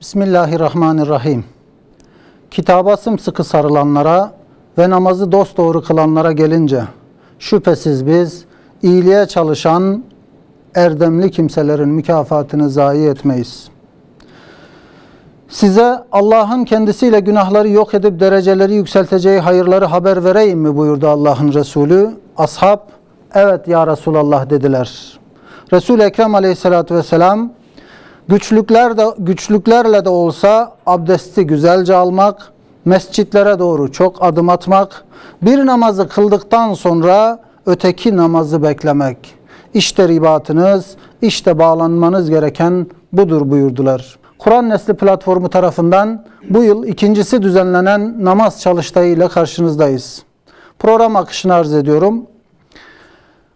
Bismillahirrahmanirrahim. Kitaba sımsıkı sarılanlara ve namazı dosdoğru kılanlara gelince, şüphesiz biz iyiliğe çalışan erdemli kimselerin mükafatını zayi etmeyiz. Size Allah'ın kendisiyle günahları yok edip dereceleri yükselteceği hayırları haber vereyim mi buyurdu Allah'ın Resulü. Ashab, evet ya Resulallah dediler. Resul-i Ekrem aleyhissalatü vesselam, güçlüklerle de olsa abdesti güzelce almak, mescitlere doğru çok adım atmak, bir namazı kıldıktan sonra öteki namazı beklemek. İşte ribatınız, işte bağlanmanız gereken budur buyurdular. Kur'an Nesli platformu tarafından bu yıl ikincisi düzenlenen namaz çalıştayıyla karşınızdayız. Program akışını arz ediyorum.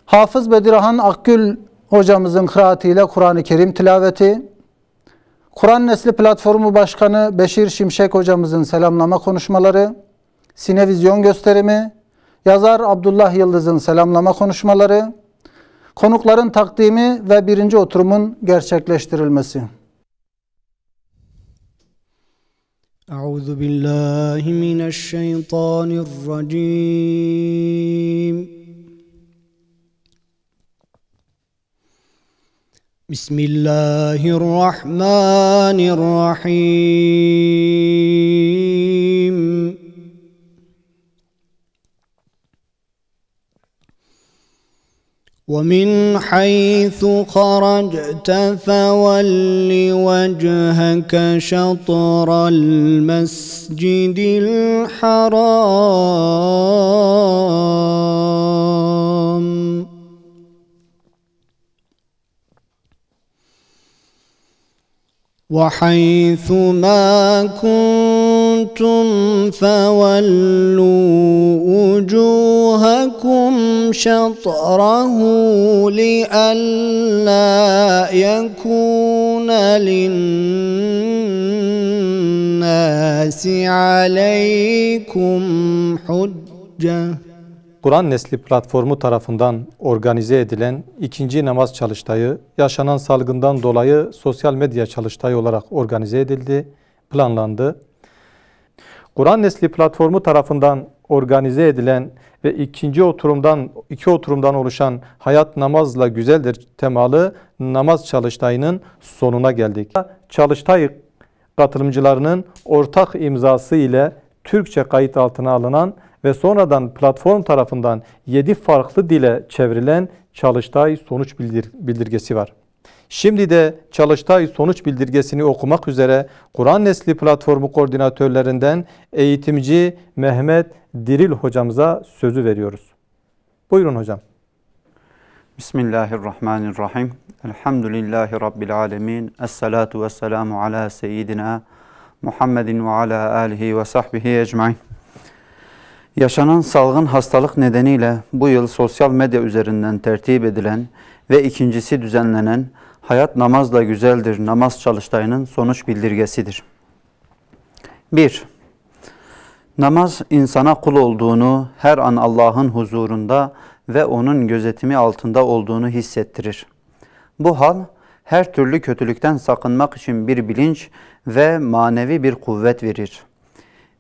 Hafız Bedirhan Akgül hocamızın kıraatiyle Kur'an-ı Kerim tilaveti, Kur'an Nesli platformu başkanı Beşir Şimşek hocamızın selamlama konuşmaları, sinevizyon gösterimi, yazar Abdullah Yıldız'ın selamlama konuşmaları, konukların takdimi ve birinci oturumun gerçekleştirilmesi. Euzu billahi mineşşeytanirracim. Bismillahirrahmanirrahim. وَمِنْ حَيْثُ خَرَجْتَ فَوَلِّ وَجْهَكَ شَطْرَ الْمَسْجِدِ الْحَرَامِ وَحَيْثُ مَا كُنْتُمْ فَوَلُّوا وُجُوهَكُمْ شَطْرَهُ لِئَلَّا يَكُونَ لِلنَّاسِ عَلَيْكُمْ حُجَّةٌ. Kur'an Nesli platformu tarafından organize edilen ikinci namaz çalıştayı, yaşanan salgından dolayı sosyal medya çalıştayı olarak organize edildi, planlandı. Kur'an Nesli platformu tarafından organize edilen ve iki oturumdan oluşan Hayat Namazla Güzeldir temalı namaz çalıştayının sonuna geldik. Çalıştay katılımcılarının ortak imzası ile Türkçe kayıt altına alınan ve sonradan platform tarafından 7 farklı dile çevrilen Çalıştay sonuç bildirgesi var. Şimdi de Çalıştay sonuç bildirgesini okumak üzere Kur'an Nesli platformu koordinatörlerinden eğitimci Mehmet Diril hocamıza sözü veriyoruz. Buyurun hocam. Bismillahirrahmanirrahim. Elhamdülillahi Rabbil alemin. Esselatu vesselamu ala seyyidina Muhammedin ve ala alihi ve sahbihi ecmain. Yaşanan salgın hastalık nedeniyle bu yıl sosyal medya üzerinden tertip edilen ve ikincisi düzenlenen Hayat Namazla Güzeldir namaz çalıştayının sonuç bildirgesidir. 1. Namaz insana kul olduğunu, her an Allah'ın huzurunda ve onun gözetimi altında olduğunu hissettirir. Bu hal her türlü kötülükten sakınmak için bir bilinç ve manevi bir kuvvet verir.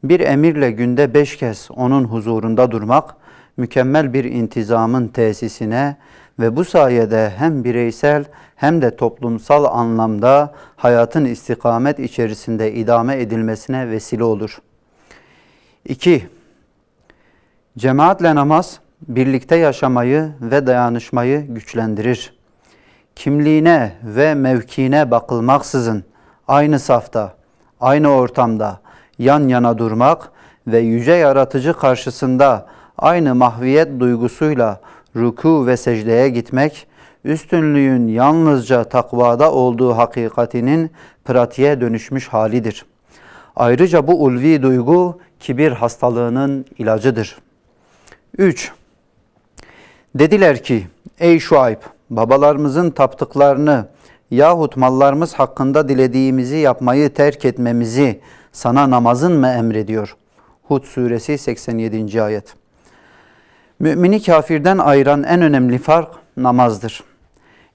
Bir emirle günde 5 kez onun huzurunda durmak, mükemmel bir intizamın tesisine ve bu sayede hem bireysel hem de toplumsal anlamda hayatın istikamet içerisinde idame edilmesine vesile olur. 2. Cemaatle namaz, birlikte yaşamayı ve dayanışmayı güçlendirir. Kimliğine ve mevkiine bakılmaksızın aynı safta, aynı ortamda yan yana durmak ve yüce yaratıcı karşısında aynı mahviyet duygusuyla ruku ve secdeye gitmek, üstünlüğün yalnızca takvada olduğu hakikatinin pratiğe dönüşmüş halidir. Ayrıca bu ulvi duygu kibir hastalığının ilacıdır. 3. Dediler ki, ey Şuayb, babalarımızın taptıklarını yahut mallarımız hakkında dilediğimizi yapmayı terk etmemizi sana namazın mı emrediyor? Hud suresi 87. ayet. Mümini kafirden ayıran en önemli fark namazdır.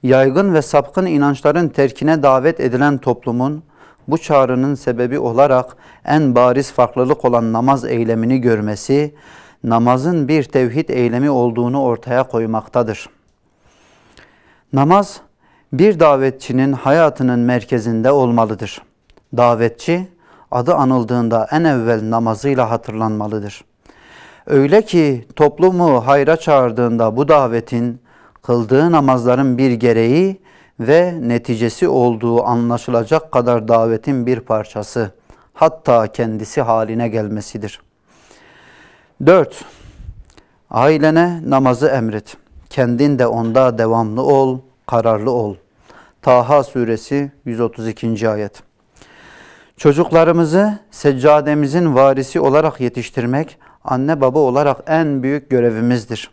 Yaygın ve sapkın inançların terkine davet edilen toplumun bu çağrının sebebi olarak en bariz farklılık olan namaz eylemini görmesi, namazın bir tevhid eylemi olduğunu ortaya koymaktadır. Namaz, bir davetçinin hayatının merkezinde olmalıdır. Davetçi, adı anıldığında en evvel namazıyla hatırlanmalıdır. Öyle ki toplumu hayra çağırdığında bu davetin, kıldığı namazların bir gereği ve neticesi olduğu anlaşılacak kadar davetin bir parçası, hatta kendisi haline gelmesidir. 4. Ailene namazı emret. Kendin de onda devamlı ol, kararlı ol. Taha suresi 132. ayet. Çocuklarımızı seccademizin varisi olarak yetiştirmek, anne baba olarak en büyük görevimizdir.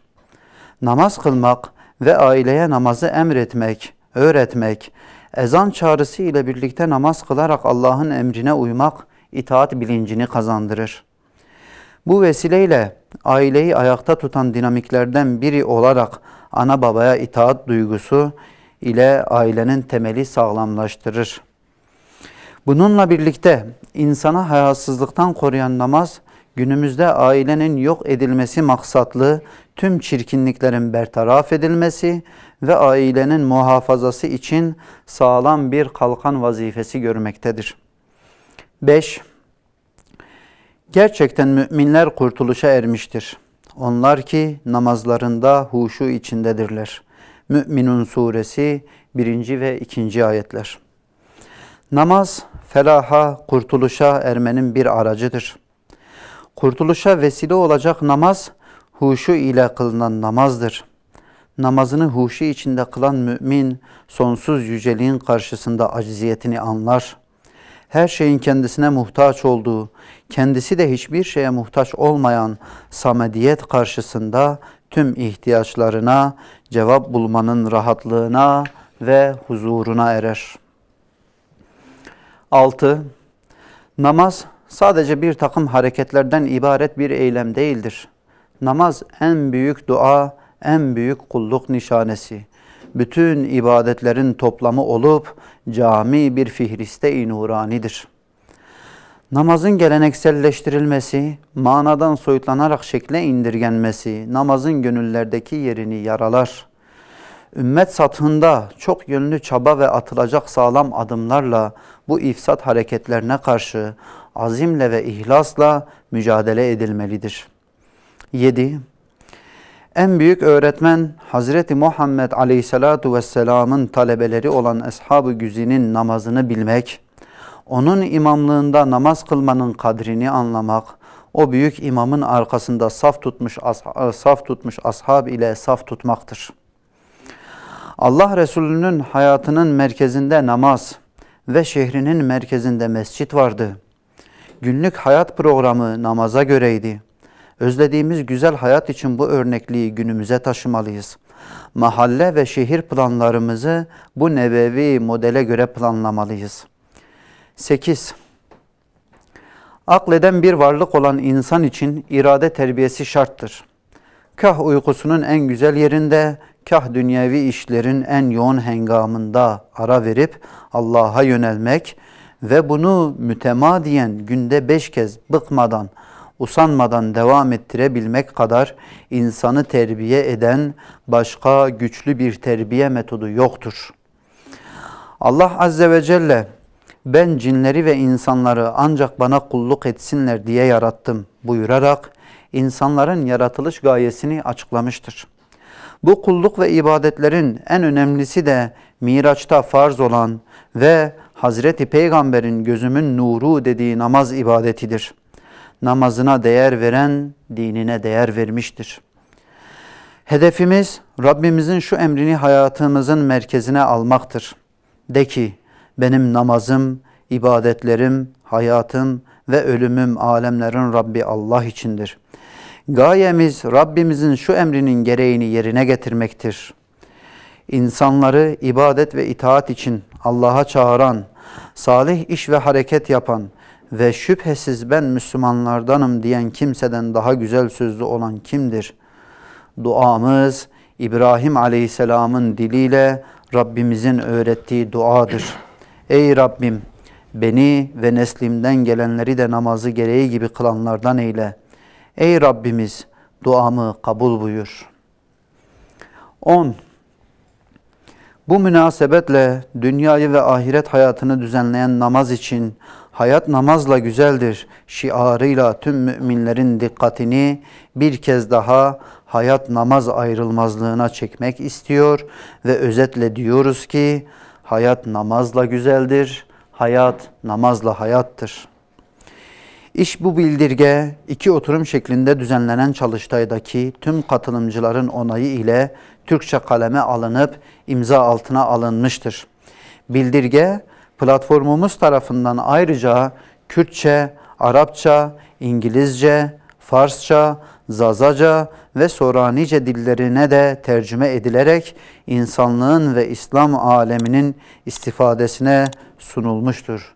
Namaz kılmak ve aileye namazı emretmek, öğretmek, ezan çağrısı ile birlikte namaz kılarak Allah'ın emrine uymak, itaat bilincini kazandırır. Bu vesileyle aileyi ayakta tutan dinamiklerden biri olarak ana babaya itaat duygusu ile ailenin temeli sağlamlaştırır. Bununla birlikte insana hayasızlıktan koruyan namaz, günümüzde ailenin yok edilmesi maksatlı tüm çirkinliklerin bertaraf edilmesi ve ailenin muhafazası için sağlam bir kalkan vazifesi görmektedir. 5. Gerçekten müminler kurtuluşa ermiştir. Onlar ki namazlarında huşu içindedirler. Mü'minun suresi 1. ve 2. ayetler. Namaz, felaha, kurtuluşa ermenin bir aracıdır. Kurtuluşa vesile olacak namaz, huşu ile kılınan namazdır. Namazını huşu içinde kılan mümin, sonsuz yüceliğin karşısında acziyetini anlar. Her şeyin kendisine muhtaç olduğu, kendisi de hiçbir şeye muhtaç olmayan samediyet karşısında tüm ihtiyaçlarına cevap bulmanın rahatlığına ve huzuruna erer. 6. Namaz sadece bir takım hareketlerden ibaret bir eylem değildir. Namaz en büyük dua, en büyük kulluk nişanesi. Bütün ibadetlerin toplamı olup cami bir fihriste-i nuranidir. Namazın gelenekselleştirilmesi, manadan soyutlanarak şekle indirgenmesi, namazın gönüllerdeki yerini yaralar. Ümmet sathında çok yönlü çaba ve atılacak sağlam adımlarla bu ifsat hareketlerine karşı azimle ve ihlasla mücadele edilmelidir. 7. En büyük öğretmen Hazreti Muhammed Aleyhisselatu Vesselam'ın talebeleri olan Ashab-ı Güzin'in namazını bilmek, onun imamlığında namaz kılmanın kadrini anlamak, o büyük imamın arkasında saf tutmuş ashab ile saf tutmaktır. Allah Resulü'nün hayatının merkezinde namaz ve şehrinin merkezinde mescit vardı. Günlük hayat programı namaza göreydi. Özlediğimiz güzel hayat için bu örnekliği günümüze taşımalıyız. Mahalle ve şehir planlarımızı bu nebevi modele göre planlamalıyız. 8. Akleden bir varlık olan insan için irade terbiyesi şarttır. Kah uykusunun en güzel yerinde, kah dünyevi işlerin en yoğun hengamında ara verip Allah'a yönelmek ve bunu mütemadiyen günde 5 kez bıkmadan, usanmadan devam ettirebilmek kadar insanı terbiye eden başka güçlü bir terbiye metodu yoktur. Allah Azze ve Celle, ben cinleri ve insanları ancak bana kulluk etsinler diye yarattım buyurarak insanların yaratılış gayesini açıklamıştır. Bu kulluk ve ibadetlerin en önemlisi de Miraç'ta farz olan ve Hazreti Peygamber'in gözümün nuru dediği namaz ibadetidir. Namazına değer veren dinine değer vermiştir. Hedefimiz Rabbimizin şu emrini hayatımızın merkezine almaktır. De ki, benim namazım, ibadetlerim, hayatım ve ölümüm alemlerin Rabbi Allah içindir. Gayemiz Rabbimizin şu emrinin gereğini yerine getirmektir. İnsanları ibadet ve itaat için Allah'a çağıran, salih iş ve hareket yapan ve şüphesiz ben Müslümanlardanım diyen kimseden daha güzel sözlü olan kimdir? Duamız İbrahim Aleyhisselam'ın diliyle Rabbimizin öğrettiği duadır. Ey Rabbim, Beni ve neslimden gelenleri de namazı gereği gibi kılanlardan eyle. Ey Rabbimiz, duamı kabul buyur. 10. Bu münasebetle dünyayı ve ahiret hayatını düzenleyen namaz için hayat namazla güzeldir şiarıyla tüm müminlerin dikkatini bir kez daha hayat namaz ayrılmazlığına çekmek istiyor ve özetle diyoruz ki hayat namazla güzeldir, hayat namazla hayattır. İş bu bildirge 2 oturum şeklinde düzenlenen çalıştaydaki tüm katılımcıların onayı ile Türkçe kaleme alınıp imza altına alınmıştır. Bildirge platformumuz tarafından ayrıca Kürtçe, Arapça, İngilizce, Farsça, Zazaca ve Soranice dillerine de tercüme edilerek insanlığın ve İslam aleminin istifadesine sunulmuştur.